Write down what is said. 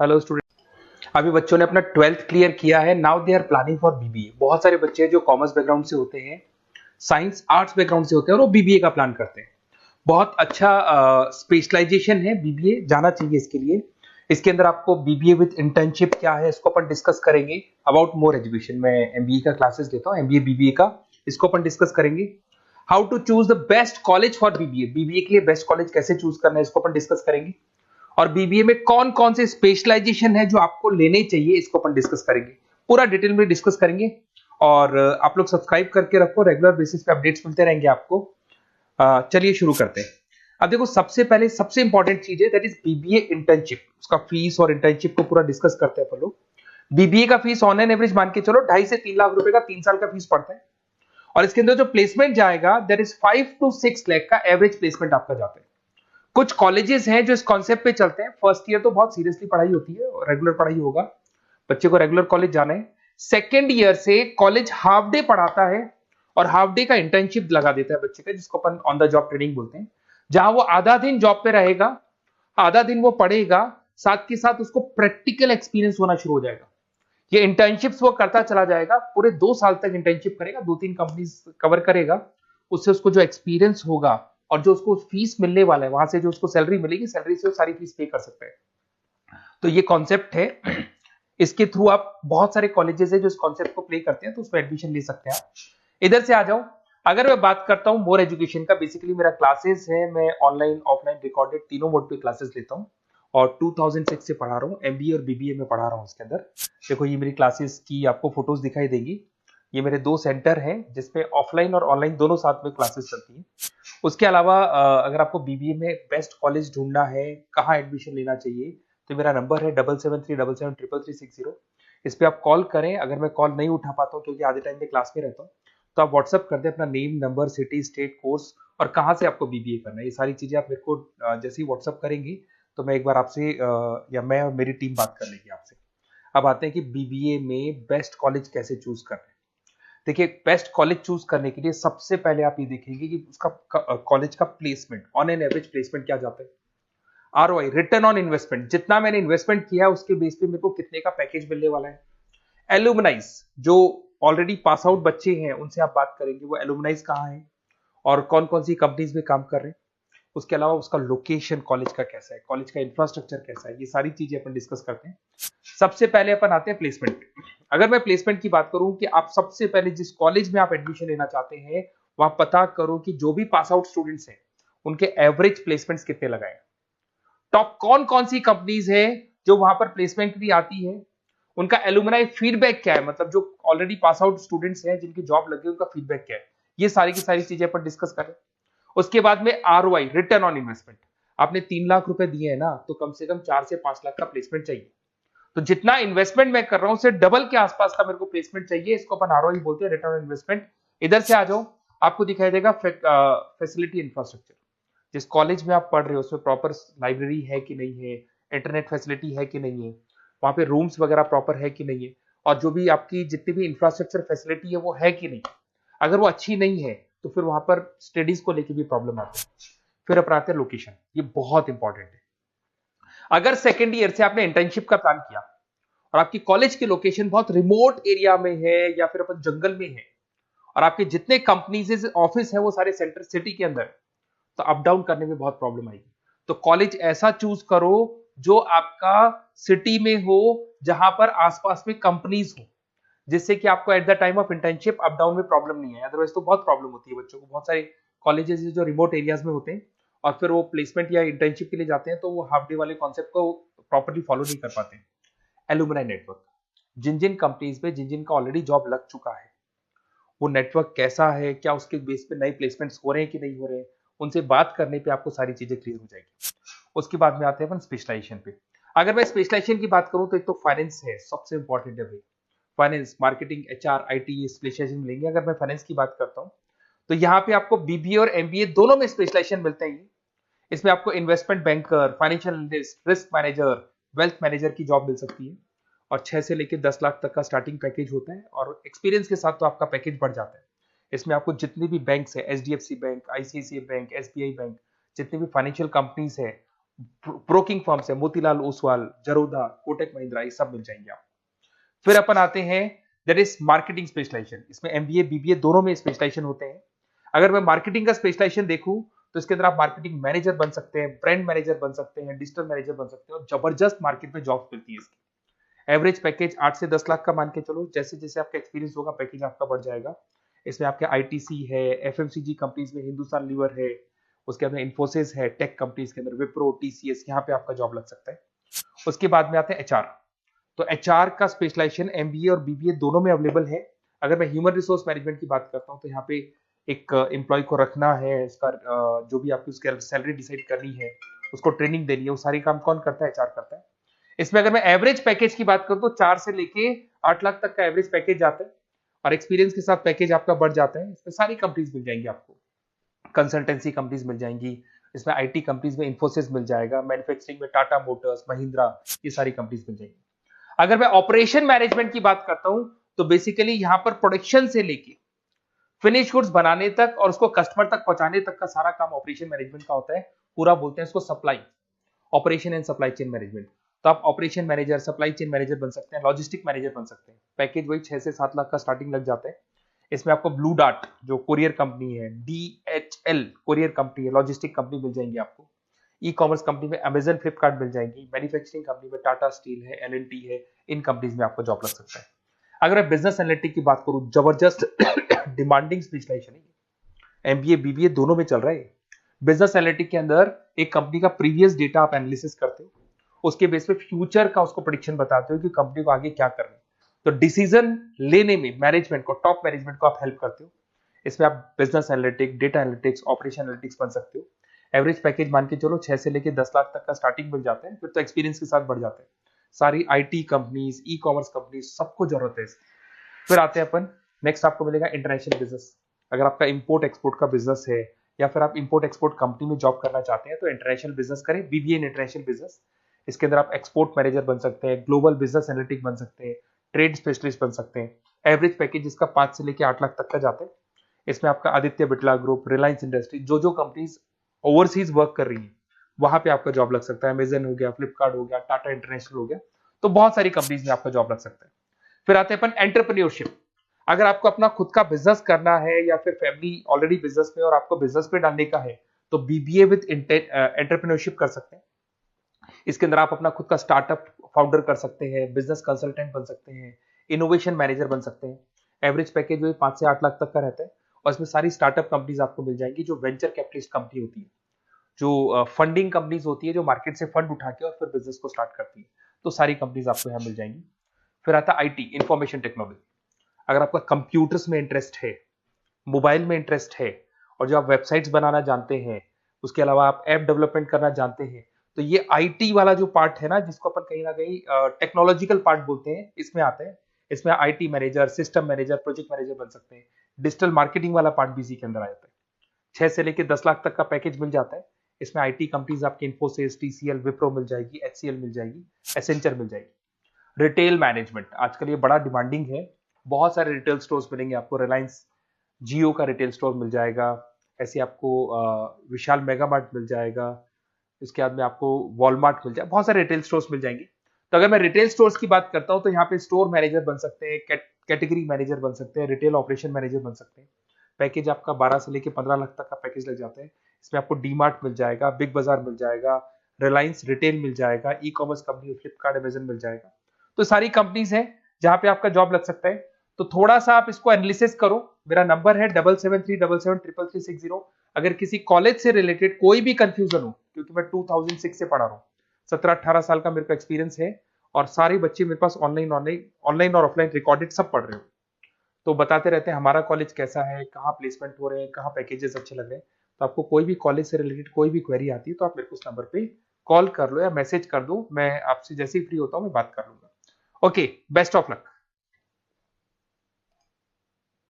Hello student. अभी बच्चों ने अपना 12th क्लियर किया है। Now they are planning for BBA. बहुत सारे बच्चे हैं जो कॉमर्स बैकग्राउंड से होते हैं, साइंस आर्ट्स बैकग्राउंड से होते हैं और वो बीबीए का प्लान करते हैं। बहुत अच्छा स्पेशलाइजेशन है बीबीए, जाना चाहिए इसके लिए। इसके अंदर आपको बीबीए विद इंटर्नशिप क्या है इसको अपन डिस्कस करेंगे। अबाउट मोर एजुकेशन, मैं एमबीए का क्लासेस लेता हूँ, एमबीए बीबीए का, इसको अपन डिस्कस करेंगे। How to choose the best college for BBA, BBA के लिए बेस्ट कॉलेज कैसे चूज करना है इसको अपन डिस्कस करेंगे। और बीबीए में कौन कौन से स्पेशलाइजेशन है जो आपको लेने चाहिए इसको अपन डिस्कस करेंगे, पूरा डिटेल में डिस्कस करेंगे। और आप लोग सब्सक्राइब करके रखो, रेगुलर बेसिस पे अपडेट्स मिलते रहेंगे आपको। चलिए शुरू करते हैं। अब देखो, सबसे पहले सबसे इंपॉर्टेंट चीज है दैट इज बीबीए इंटर्नशिप। उसका फीस और इंटर्नशिप को पूरा डिस्कस करते हैं अपन लोग। बीबीए का फीस ऑन एन एवरेज मान के चलो 2.5 से 3 लाख रुपए का 3 साल का फीस पड़ता है। और इसके अंदर जो प्लेसमेंट जाएगा दैट इज 5 to 6 लाख का एवरेज प्लेसमेंट आपका जाता है। कुछ कॉलेजेस हैं जो इस कॉन्सेप्ट पे चलते हैं। फर्स्ट ईयर तो बहुत सीरियसली पढ़ाई होती है, रेगुलर पढ़ाई होगा, बच्चे को रेगुलर कॉलेज जाना है। सेकेंड ईयर से कॉलेज हाफ डे पढ़ाता है और हाफ डे का इंटर्नशिप लगा देता है बच्चे का, जिसको अपन ऑन द जॉब ट्रेनिंग बोलते हैं, जहां वो आधा दिन जॉब पे रहेगा, आधा दिन वो पढ़ेगा, साथ के साथ उसको प्रैक्टिकल एक्सपीरियंस होना शुरू हो जाएगा। ये इंटर्नशिप्स वो करता चला जाएगा, पूरे 2 साल तक इंटर्नशिप करेगा, 2-3 कंपनीज कवर करेगा। उससे उसको जो एक्सपीरियंस होगा और जो उसको फीस मिलने वाला है, वहां से जो उसको सैलरी मिलेगी, सैलरी से वो सारी फीस पे कर सकता है। तो ये कॉन्सेप्ट है। इसके थ्रू आप, बहुत सारे कॉलेजेस है जो इस कॉन्सेप्ट को प्ले करते हैं, तो उसमें एडमिशन ले सकते हैं आप। इधर से आ जाओ। अगर मैं बात करता हूं मोर एजुकेशन का, बेसिकली मेरा क्लासेस है, मैं ऑनलाइन ऑफलाइन रिकॉर्डेड तीनों मोड पे क्लासेस लेता हूं और 2006 से पढ़ा रहा हूं। एमबीए और बीबीए में पढ़ा रहा हूं। इसके अंदर देखो, ये मेरी क्लासेस की आपको फोटोज दिखाई देंगी। ये मेरे 2 सेंटर हैं जिसपे ऑफलाइन और ऑनलाइन दोनों साथ में क्लासेस चलती हैं। उसके अलावा अगर आपको बीबीए में बेस्ट कॉलेज ढूंढना है, कहाँ एडमिशन लेना चाहिए, तो मेरा नंबर है 7737733360। इस पे आप कॉल करें। अगर मैं कॉल नहीं उठा पाता हूँ क्योंकि आधे टाइम में क्लास में रहता हूँ, तो आप व्हाट्सअप कर दें अपना name, number, city, state, course और कहाँ से आपको बीबीए करना है। ये सारी चीजें आप मेरे को जैसे ही व्हाट्सअप करेंगी तो मैं एक बार आपसे या मैं और मेरी टीम बात कर लेगी आपसे। अब आते हैं कि बीबीए में बेस्ट कॉलेज कैसे चूज करना है। देखिए, बेस्ट कॉलेज चूज करने के लिए सबसे पहले आप ये देखेंगे कि उसका कॉलेज का placement, on an average placement क्या जाता है। आरओआई, रिटर्न ऑन इन्वेस्टमेंट, जितना मैंने इन्वेस्टमेंट किया है उसके बेस पे मेरे को कितने का पैकेज मिलने वाला है। एलुमनाइज, जो ऑलरेडी पास आउट बच्चे हैं उनसे आप बात करेंगे, वो एलुमनाइज कहाँ है और कौन कौन सी कंपनीज में काम कर रहे हैं। उसके अलावा उसका लोकेशन कॉलेज का कैसा है, कॉलेज का इंफ्रास्ट्रक्चर कैसा है, ये सारी चीजें अपन डिस्कस करते हैं। सबसे पहले अपन आते हैं प्लेसमेंट पे। अगर मैं प्लेसमेंट की बात करूं कि आप सबसे पहले जिस कॉलेज में आप एडमिशन लेना चाहते हैं, वहां पता करो कि जो भी पास आउट स्टूडेंट्स हैं उनके एवरेज प्लेसमेंट्स कितने लगाए। टॉप कौन कौन सी कंपनीज है जो वहां पर प्लेसमेंट भी आती है, उनका एलुमनाई फीडबैक क्या है, मतलब जो ऑलरेडी पास आउट स्टूडेंट्स हैं जिनकी जॉब लगी उनका फीडबैक क्या है। ये सारी की सारी चीजें अपन डिस्कस करें। उसके बाद में आरओआई, रिटर्न ऑन इन्वेस्टमेंट। आपने 3 लाख रुपए दिए हैं ना, तो कम से कम 4 से 5 लाख का प्लेसमेंट चाहिए। तो जितना इन्वेस्टमेंट मैं कर रहा हूं उससे डबल के आसपास का मेरे को प्लेसमेंट चाहिए। इसको अपन आरओआई बोलते हैं, रिटर्न ऑन इन्वेस्टमेंट। इधर से आ जाओ, आपको दिखाई देगा फैसिलिटी इंफ्रास्ट्रक्चर। जिस कॉलेज में आप पढ़ रहे हो उसमें प्रॉपर लाइब्रेरी है कि नहीं है, इंटरनेट फैसिलिटी है कि नहीं है, वहां पे रूम्स वगैरह प्रॉपर है कि नहीं है, और जो भी आपकी जितनी भी इंफ्रास्ट्रक्चर फैसिलिटी है वो है कि नहीं। अगर वो अच्छी नहीं है तो फिर वहां पर स्टडीज को लेके भी प्रॉब्लम आती है। फिर अपनाते हैं लोकेशन, ये बहुत इंपॉर्टेंट है। अगर सेकेंड ईयर से आपने इंटर्नशिप का प्लान किया और आपकी कॉलेज की लोकेशन बहुत रिमोट एरिया में है या फिर अपन जंगल में है, और आपके जितने कंपनीज ऑफिस है वो सारे सेंटर सिटी के अंदर, तो अप डाउन करने में बहुत प्रॉब्लम आएगी। तो कॉलेज ऐसा चूज करो जो आपका सिटी में हो, जहां पर आसपास में कंपनीज हो, जिससे कि आपको at the time of internship up down में प्रॉब्लम नहीं है। अदरवाइज तो बहुत प्रॉब्लम होती है बच्चों को। बहुत सारे कॉलेजेस जो रिमोट एरियाज में होते हैं और फिर वो प्लेसमेंट या इंटर्नशिप के लिए जाते हैं, तो वो हाफ डे वाले कॉन्सेप्ट को प्रॉपर्ली फॉलो नहीं कर पाते। एलुमनाई नेटवर्क, जिन जिन कंपनीज में जिन जिन का ऑलरेडी जॉब लग चुका है, वो नेटवर्क कैसा है, क्या उसके बेस पे नए प्लेसमेंट्स हो रहे हैं कि नहीं हो रहे हैं, उनसे बात करने पे आपको सारी चीजें क्लियर हो जाएगी। उसके बाद में आते हैं अपन स्पेशलाइजेशन पे। अगर मैं स्पेशलाइजेशन की बात करूं तो एक तो फाइनेंस है, सबसे इंपॉर्टेंट है भाई। Finance, marketing, HR, IT specialization मिलेंगे। अगर मैं फाइनेंस की बात करता हूं तो यहाँ पे आपको बीबीए और एमबीए दोनों में स्पेशलाइजेशन मिलते हैं। इसमें आपको investment banker, financial analyst, risk manager, wealth manager की जॉब मिल सकती है। और 6 से लेकर 10 लाख तक का स्टार्टिंग पैकेज होता है, और एक्सपीरियंस के साथ तो आपका पैकेज बढ़ जाता है। इसमें आपको जितनी भी बैंक्स है, HDFC bank, ICICI bank, SBI bank, जितनी भी फाइनेंशियल कंपनीज है, ब्रोकिंग फर्म्स है, मोतीलाल ओसवाल, जरोधा, कोटक महिंद्रा, ये सब मिल जाएंगे आप। फिर अपन आते हैं दैट इज मार्केटिंग स्पेशलाइजेशन। इसमें एमबीए बीबीए दोनों में स्पेशलाइजेशन होते हैं। अगर मैं मार्केटिंग का स्पेशलाइजेशन देखूं तो इसके अंदर आप मार्केटिंग मैनेजर बन सकते हैं, ब्रांड मैनेजर बन सकते हैं, डिजिटल मैनेजर बन सकते हैं, और जबरदस्त मार्केट में जॉब मिलती है इसकी। एवरेज पैकेज 8 से 10 लाख का मान के चलो, जैसे जैसे आपका एक्सपीरियंस होगा पैकेज आपका बढ़ जाएगा। इसमें आपके आईटीसी है, एफएमसीजी कंपनीज में हिंदुस्तान लीवर है, उसके अंदर इन्फोसिस है, टेक कंपनीज के अंदर विप्रो, टीसीएस, यहाँ पे आपका जॉब लग सकता है। उसके बाद में आते हैं एचआर। तो एचआर का स्पेशलाइजेशन एमबीए और बीबीए दोनों में अवेलेबल है। अगर मैं ह्यूमन रिसोर्स मैनेजमेंट की बात करता हूँ तो यहाँ पे एक एम्प्लॉय को रखना है, इसका जो भी आपकी उसकी सैलरी डिसाइड करनी है, उसको ट्रेनिंग देनी है, वो सारी काम कौन करता है? एचआर करता है। इसमें अगर मैं एवरेज पैकेज की बात करूं तो 4 से लेके 8 लाख तक का एवरेज पैकेज जाता है, और एक्सपीरियंस के साथ पैकेज आपका बढ़ जाता है। इसमें सारी कंपनीज मिल जाएंगी आपको, कंसल्टेंसी कंपनीज मिल जाएंगी, इसमें आईटी कंपनीज में इन्फोसिस मिल जाएगा, मैन्युफैक्चरिंग में टाटा मोटर्स, महिंद्रा, ये सारी कंपनीज मिल जाएंगी। अगर मैं ऑपरेशन मैनेजमेंट की बात करता हूं तो बेसिकली यहां पर प्रोडक्शन से लेके फिनिश गुड्स बनाने तक और उसको कस्टमर तक पहुंचाने तक का सारा काम ऑपरेशन मैनेजमेंट का होता है। पूरा बोलते हैं इसको supply, operation and supply chain management. तो आप operation manager, supply chain manager बन सकते हैं, लॉजिस्टिक मैनेजर बन सकते हैं। पैकेज वही 6 से 7 लाख का स्टार्टिंग लग जाता है। इसमें आपको ब्लू डार्ट जो कुरियर कंपनी है, डीएचएल कुरियर कंपनी है, लॉजिस्टिक कंपनी मिल जाएंगी आपको। ई कॉमर्स कंपनी में अमेजन, फ्लिपकार्ट मिल जाएंगी। मैन्युफैक्चरिंग कंपनी में टाटा स्टील है, एलएनटी है, इन कंपनीज में आपको जॉब लग सकता है। अगर मैं बिजनेस एनालिटिक की बात करूं, जबरदस्त डिमांडिंग स्पेशलाइजेशन है, एमबीए बीबीए दोनों में चल रहा है। बिजनेस एनालिटिक के अंदर एक कंपनी का प्रीवियस डेटा आप एनालिसिस करते हो, उसके बेस पे फ्यूचर का उसको प्रेडिक्शन बताते हो कि कंपनी को आगे क्या करना है। तो डिसीजन लेने में मैनेजमेंट को, टॉप मैनेजमेंट को आप हेल्प करते हो। इसमें आप business analytics, data analytics, operation analytics बन सकते हो। एवरेज पैकेज मान के चलो 6 से लेके 10 लाख तक का स्टार्टिंग मिल जाता है, फिर तो एक्सपीरियंस के साथ बढ़ जाता है। सारी IT companies, e commerce companies, सबको जरूरत है। फिर आते हैं अपन, नेक्स्ट आपको मिलेगा इंटरनेशनल बिजनेस। अगर आपका इंपोर्ट एक्सपोर्ट का बिजनेस है या फिर आप इंपोर्ट एक्सपोर्ट कंपनी में जॉब करना चाहते हैं तो इंटरनेशनल बिजनेस करें, बीबीए इन इंटरनेशनल बिजनेस। इसके अंदर आप एक्सपोर्ट मैनेजर बन सकते हैं, ग्लोबल बिजनेस एनालिटिक बन सकते हैं, ट्रेड स्पेशलिस्ट बन सकते हैं। एवरेज पैकेज इसका 5 से लेके 8 लाख तक का जाता है। इसमें आपका आदित्य बिरला ग्रुप, रिलायंस इंडस्ट्री, जो जो कंपनीज ओवरसीज वर्क कर रही है वहां पे आपका जॉब लग सकता है। अमेजन हो गया, फ्लिपकार्ट हो गया, टाटा इंटरनेशनल हो गया, तो बहुत सारी कंपनीज में आपका जॉब लग सकता है। फिर आते हैं अपन एंटरप्रेन्योरशिप। अगर आपको अपना खुद का बिजनेस करना है या फिर फैमिली ऑलरेडी बिजनेस में और आपको बिजनेस पे डालने का है तो बीबीए विद एंटरप्रेन्योरशिप कर सकते हैं। इसके अंदर आप अपना खुद का स्टार्टअप फाउंडर कर सकते हैं, बिजनेस कंसल्टेंट बन सकते हैं, इनोवेशन मैनेजर बन सकते हैं। एवरेज पैकेज वही 5 से 8 लाख तक का रहता है, और इसमें सारी स्टार्टअप कंपनीज आपको मिल जाएंगी जो वेंचर कैपिटलिस्ट कंपनी होती है, जो फंडिंग कंपनीज होती है, जो मार्केट से फंड उठा के और फिर बिजनेस को स्टार्ट करती है। तो सारी कंपनीज आपको यहाँ मिल जाएंगी। फिर आता है आईटी, इंफॉर्मेशन टेक्नोलॉजी। अगर आपका कंप्यूटर्स में इंटरेस्ट है, मोबाइल में इंटरेस्ट है, और जो आप वेबसाइट्स बनाना जानते हैं, उसके अलावा आप ऐप डेवलपमेंट करना जानते हैं, तो ये आईटी वाला जो पार्ट है ना, जिसको अपन कहीं ना कहीं टेक्नोलॉजिकल पार्ट बोलते हैं, इसमें आता है। इसमें IT manager, system manager, project manager बन सकते हैं। डिजिटल मार्केटिंग वाला पार्ट भी इसी के अंदर आ जाता है। 6 से लेके 10 लाख तक का पैकेज मिल जाता है। इसमें आईटी कंपनीज आपकी इन्फोसिस, टीसीएल, विप्रो मिल जाएगी, एचसीएल मिल जाएगी, एसेंचर मिल जाएगी। रिटेल मैनेजमेंट आजकल ये बड़ा डिमांडिंग है। बहुत सारे रिटेल स्टोर्स मिलेंगे आपको। रिलायंस जियो का रिटेल स्टोर मिल जाएगा, ऐसे आपको विशाल मेगा मार्ट मिल जाएगा, इसके बाद में आपको वॉलमार्ट मिल जाएगा, बहुत सारे रिटेल स्टोर्स मिल जाएंगे। तो अगर मैं रिटेल स्टोर्स की बात करता हूं तो यहाँ पे स्टोर मैनेजर बन सकते हैं, कैटेगरी मैनेजर बन सकते हैं, रिटेल ऑपरेशन मैनेजर बन सकते हैं। पैकेज आपका 12 से लेके 15 लाख तक का पैकेज लग जाता है। इसमें आपको डीमार्ट मिल जाएगा, बिग बाजार मिल जाएगा, रिलायंस रिटेल मिल जाएगा, e commerce company Flipkart, Amazon मिल जाएगा। तो सारी कंपनीज है जहां पे आपका जॉब लग सकता है। तो थोड़ा सा आप इसको एनालिसिस करो। मेरा नंबर है 7737733360। अगर किसी कॉलेज से रिलेटेड कोई भी कंफ्यूजन हो, क्योंकि मैं 2006 से पढ़ा रहा हूँ, 17-18 साल का मेरे को एक्सपीरियंस है, और सारे बच्चे मेरे पास ऑनलाइन और ऑफलाइन रिकॉर्डेड सब पढ़ रहे हो, तो बताते रहते हैं हमारा कॉलेज कैसा है, कहाँ प्लेसमेंट हो रहे हैं, कहाँ पैकेजेस अच्छे लग रहे हैं। तो आपको कोई भी कॉलेज से रिलेटेड कोई भी क्वेरी आती है तो आप मेरे को उस नंबर पे कॉल कर लो या मैसेज कर दो, मैं आपसे जैसे ही फ्री होता हूँ मैं बात कर लूंगा। Okay, best of luck.